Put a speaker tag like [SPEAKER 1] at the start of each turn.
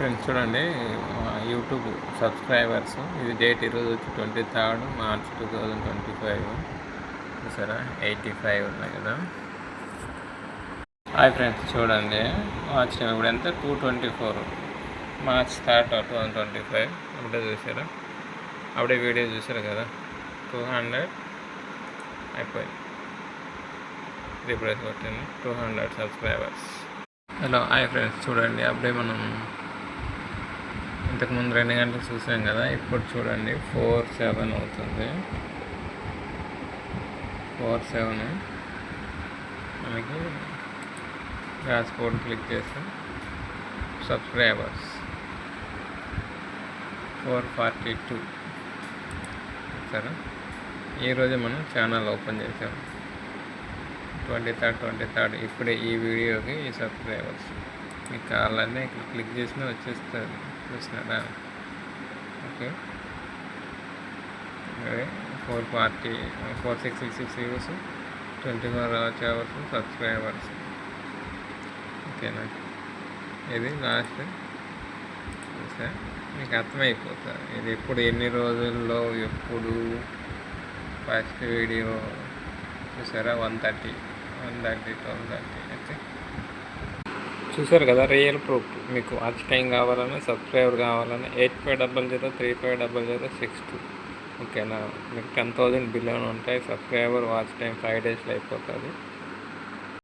[SPEAKER 1] Friends చూడండి, YouTube subscribers ఇది date ఈరోజు వచ్చి 23 మార్చ్ 2025. చూసారా 85 ఉన్నాయి కదా. హాయ్ ఫ్రెండ్స్ చూడండి, వాచ్ టైం ఇప్పుడు ఎంత 2:24 మార్చ్ 3, 2025. అప్పుడే చూసారా, అప్పుడే వీడియో చూసారు కదా. 200 అయిపోయింది, రిప్రెస్ కొట్టింది. 200 సబ్స్క్రైబర్స్. హలో హాయ్ ఫ్రెండ్స్ చూడండి, అప్పుడే మనం ఇంతకుముందు 2 గంటలకు చూసాం కదా. ఇప్పుడు చూడండి 4:07 అవుతుంది. 4:07 మనకి డాష్బోర్డ్ క్లిక్ చేస్తాం. సబ్స్క్రైబర్స్ 442. సరే, ఈరోజు మనం ఛానల్ ఓపెన్ చేసాం 23rd. ఇప్పుడే ఈ వీడియోకి ఈ సబ్స్క్రైబర్స్ మీకు కావాలనే ఇక్కడ క్లిక్ చేసినా వచ్చేస్తుంది. చూసినారా? Okay, 4666 views, 24 hours subscribers. ఓకేనా, ఇది లాస్ట్ చూసా, మీకు అర్థమైపోతుంది ఇది ఎప్పుడు, ఎన్ని రోజుల్లో, ఎప్పుడు ఫస్ట్ వీడియో. చూసారా 130, 1230. ఓకే, చూసారు కదా, రియల్ ప్రూఫ్. మీకు వాచ్ టైం కావాలన్నా, సబ్స్క్రైబర్ కావాలన్నా 8500350062. ఓకేనా, మీకు 10,000 బిలో ఉంటాయి. సబ్స్క్రైబర్ వాచ్ టైం 5 డేస్లో అయిపోతుంది.